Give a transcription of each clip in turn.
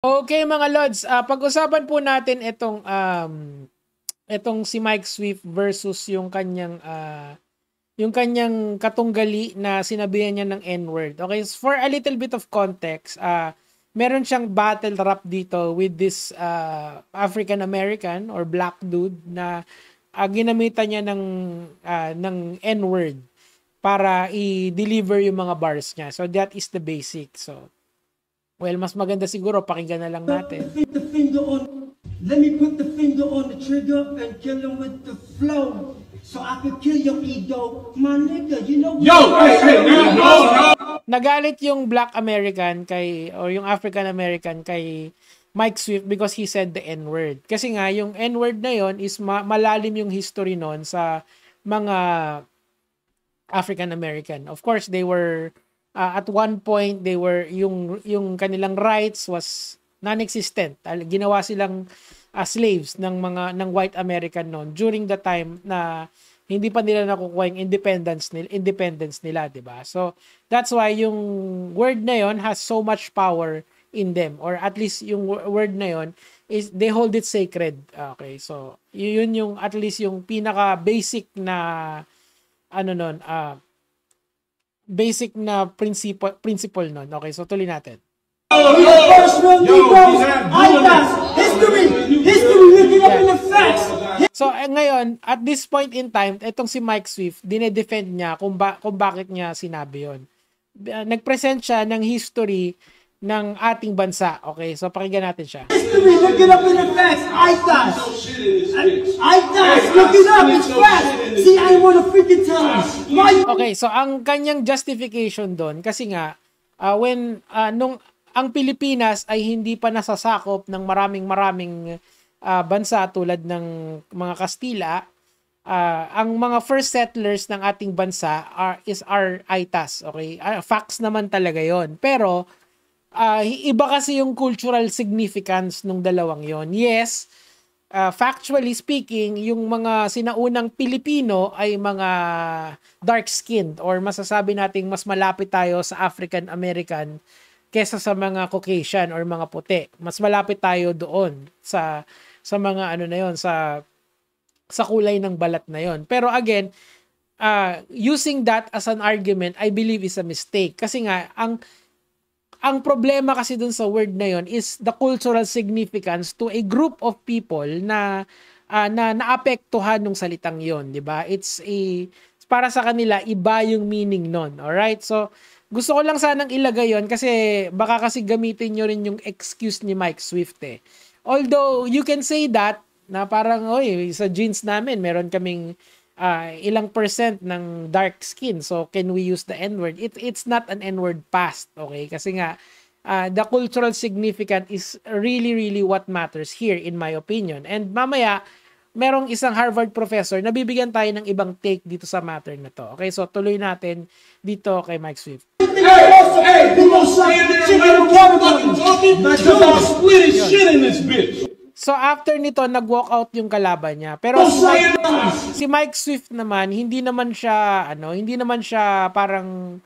Okay mga Lods, pag-usapan po natin itong si Mike Swift versus yung kanyang katunggali na sinabihan niya ng N-word. Okay, so for a little bit of context, meron siyang battle rap dito with this African American or black dude na ginamitan niya ng N-word para i-deliver yung mga bars niya. So that is the basic. So well, mas maganda siguro pakinggan na lang natin. Let me put the finger on the trigger and kill him with the flow. So I could kill your ego, my nigga. You know. Yo, hey, no. Nagalit yung Black American or yung African American kay Mike Swift because he said the N-word. Kasi nga yung N-word na yon is malalim yung history noon sa mga African American. Of course, they were at one point yung kanilang rights was non-existent. Ginawa silang slaves ng white American noon during the time na hindi pa nila nakukuha yung independence nila, 'di ba? So that's why yung word na yon has so much power in them, or at least yung word na yon is they hold it sacred. Okay, so yun yung at least yung pinaka basic na basic na principle nun. Okay, so tuloy natin. So ngayon, at this point in time, itong si Mike Swift, dinedefend niya kung bakit niya sinabi yon. Nagpresent siya ng history ng ating bansa. Okay, so pakinggan natin siya. History, look it up in the facts. IDAS. IDAS, look it up, it's facts. See, I wanna freaking tell you. Okay, so ang kanyang justification doon, kasi nga, nung ang Pilipinas ay hindi pa nasasakop ng maraming bansa tulad ng mga Kastila, ang mga first settlers ng ating bansa are ITAS. Okay, facts naman talaga yon. Pero iba kasi yung cultural significance nung dalawang yon. Yes, factually speaking, yung mga sinaunang Pilipino ay mga dark-skinned, or masasabi nating mas malapit tayo sa African American kesa sa mga Caucasian or mga puti. Mas malapit tayo doon sa mga sa kulay ng balat na yon. Pero again, using that as an argument, I believe is a mistake. Kasi nga, ang problema kasi dun sa word na yon is the cultural significance to a group of people na naapektuhan ng salitang yon, 'di ba? Para sa kanila iba yung meaning nun. All right? So gusto ko lang sanang ilagay yon kasi baka kasi gamitin nyo rin yung excuse ni Mike Swift eh. Although you can say that na parang sa genes namin meron kaming ilang percent ng dark skin. So, can we use the N-word? It's not an N-word past, okay? Kasi nga, the cultural significance is really, really what matters here, in my opinion. And mamaya, merong isang Harvard professor na bibigyan tayo ng ibang take dito sa matter na to. Okay, so tuloy natin dito kay Mike Swift. Hey, you gonna stand there and let him keep fucking talking? You gonna split his shit in this bitch. So after nito, nag-walk out yung kalaban niya. Pero si Mike Swift naman, hindi naman siya parang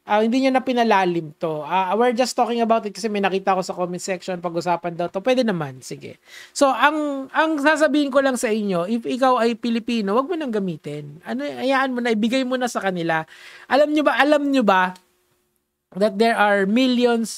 hindi niya na pinalalim to. We're just talking about it kasi may nakita ko sa comment section, pag-usapan daw to. Pwede naman, sige. So ang sasabihin ko lang sa inyo, if ikaw ay Pilipino, wag mo nang gamitin. Hayaan mo na, ibigay mo na sa kanila. Alam nyo ba that there are millions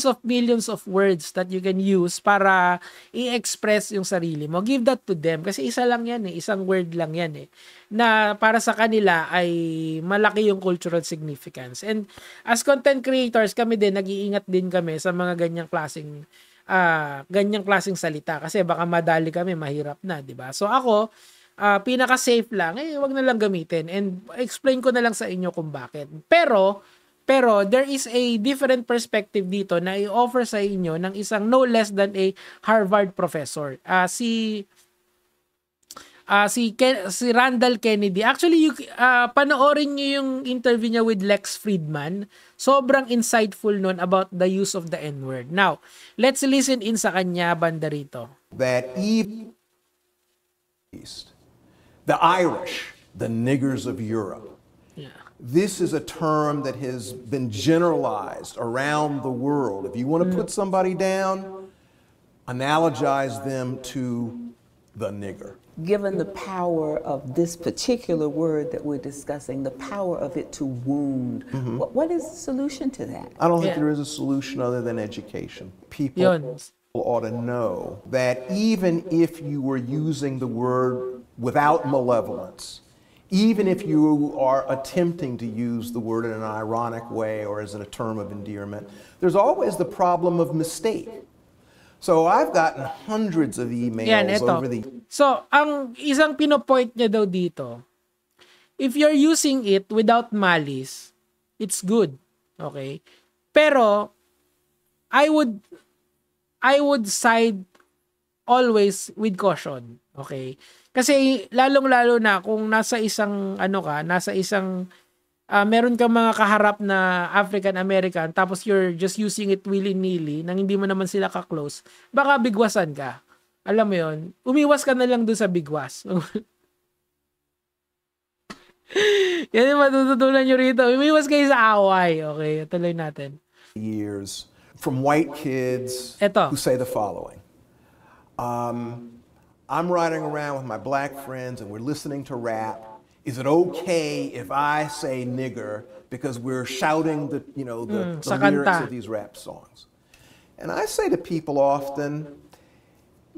of words that you can use para i-express yung sarili mo. Give that to them kasi isa lang yan isang word lang yan na para sa kanila ay malaki yung cultural significance. And as content creators, kami din nag-iingat din kami sa mga ganyang klaseng salita kasi baka madali kami, mahirap na, 'di ba? So ako, pinaka-safe lang, wag na lang gamitin, and explain ko na lang sa inyo kung bakit. Pero there is a different perspective dito na i-offer sa inyo ng isang no less than a Harvard professor. Si Randall Kennedy. Actually, panoorin niyo yung interview niya with Lex Fridman. Sobrang insightful nun about the use of the N-word. Now, let's listen in sa kanya banda rito. That even the Irish, the niggers of Europe, this is a term that has been generalized around the world. If you want to put somebody down, analogize them to the nigger. Given the power of this particular word that we're discussing, the power of it to wound, what is the solution to that? I don't think there is a solution other than education. People ought to know that even if you were using the word without malevolence, even if you are attempting to use the word in an ironic way or as a term of endearment, there's always the problem of mistake. So I've gotten hundreds of emails over the... So, ang isang pinopoint niya daw dito, if you're using it without malice, it's good. Okay? Pero, I would side always with caution. Okay? Kasi lalong-lalo na kung nasa isang meron kang mga kaharap na African American tapos you're just using it willy-nilly nang hindi mo naman sila ka-close, baka bigwasan ka. Alam mo 'yon? Umiwas ka na lang doon sa bigwas. Yan yung matututunan nyo rito. Umiwas kayo sa away. Okay, tuloy natin. Years from white kids who say the following. I'm riding around with my black friends and we're listening to rap. Is it okay if I say nigger because we're shouting the lyrics of these rap songs? And I say to people often,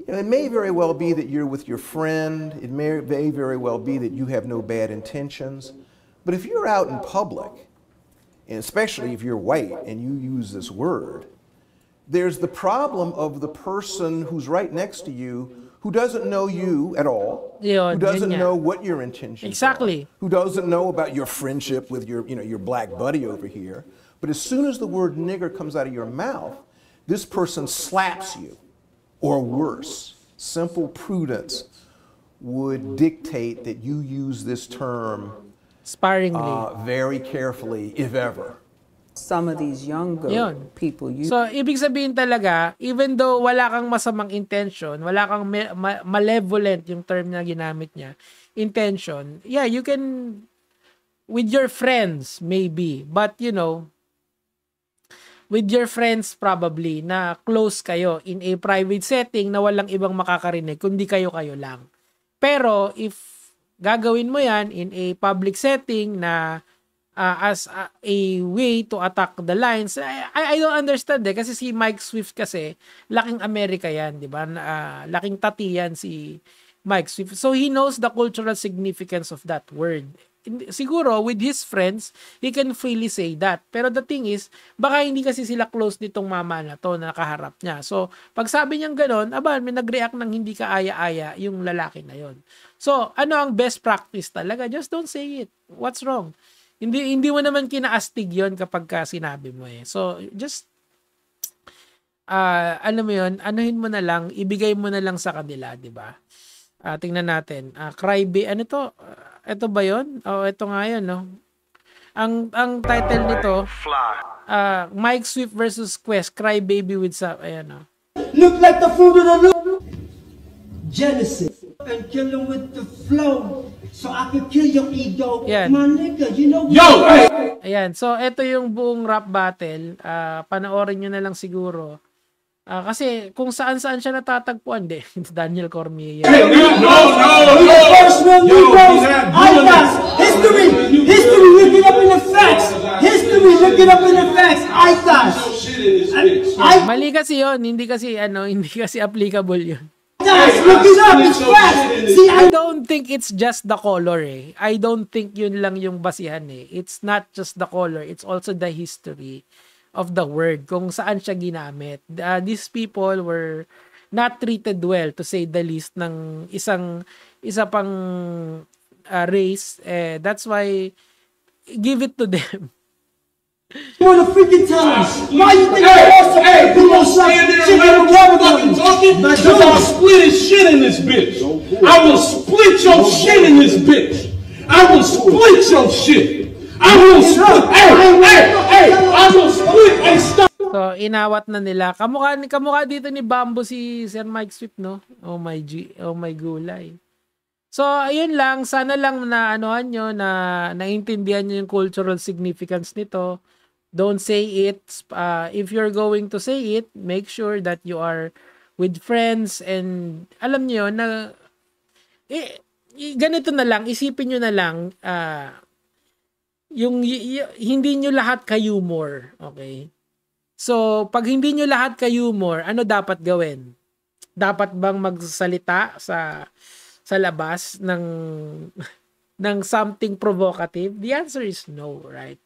it may very well be that you're with your friend. It may very well be that you have no bad intentions. But if you're out in public, and especially if you're white and you use this word, there's the problem of the person who's right next to you who doesn't know you at all, who doesn't know what your intentions are, who doesn't know about your friendship with your black buddy over here. But as soon as the word nigger comes out of your mouth, this person slaps you, or worse. Simple prudence would dictate that you use this term sparingly, very carefully, if ever. Some of these younger people use. So, ibig sabihin talaga, even though wala kang masamang intention, wala kang malevolent yung term na ginamit niya, intention, yeah, you can, with your friends, maybe, but with your friends probably, na close kayo in a private setting na walang ibang makakarinig, kundi kayo-kayo lang. Pero, if gagawin mo yan in a public setting na as a way to attack the lines. I don't understand kasi si Mike Swift kasi laking Amerika yan, di ba? Laking tati yan si Mike Swift. So he knows the cultural significance of that word. Siguro with his friends, he can freely say that. Pero the thing is, baka hindi kasi sila close nitong mama na to na nakaharap niya. So pag sabi niyang gano'n, may nag-react ng hindi ka aya-aya yung lalaki na yon. So ano ang best practice talaga? Just don't say it. What's wrong? Hindi mo naman kinaastig yon kapag ka sinabi mo eh. So, just, alam mo yun, anuhin mo na lang, ibigay mo na lang sa kanila, di ba? Tingnan natin. Crybaby, ano to? Ito ba yun? Ito nga yun, no? Ang title nito, Mike Swift versus Quest, Crybaby with ayan, no? Look like the fruit of the loom. Genesis. And kill him with the flow. So I could kill your ego, my nigga, you know. Yo! Hey! Ayan, so ito yung buong rap battle. Panoorin nyo na lang siguro. Kasi kung saan-saan siya natatagpuan, Daniel Cormier. Hey, no! First one we know, I got history, look it up in the facts. History, look it up in the facts. I got. Mali kasi yun, hindi kasi applicable yun. Look it up, it's facts. See, I don't think it's just the color eh. I don't think yun lang yung basihan eh. It's not just the color, it's also the history of the word, kung saan siya ginamit. These people were not treated well, to say the least, ng isa pang race. That's why, give it to them. You wanna freaking tell us why you think you gonna stand there and let him fucking talking? Cause I'll split his shit in this bitch. I will split your shit in this bitch. I will split your shit. I will split. Hey, I will split. Hey, stop. So, inawat na nila. Kamukha dito ni Bambo si Sir Mike Swift, no? Oh my gulay. So, ayun lang. Sana lang na anohan nyo, na naintindihan nyo yung cultural significance nito. Don't say it. If you're going to say it, make sure that you are with friends and alam nyo na ganito na lang, isipin nyo na lang hindi nyo lahat ka-humor. Okay? So, pag hindi nyo lahat ka-humor, ano dapat gawin? Dapat bang magsalita sa labas ng something provocative? The answer is no, right?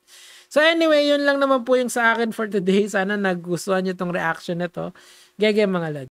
So anyway, yun lang naman po yung sa akin for today. Sana nagustuhan nyo tong reaction na to. Gege mga lad.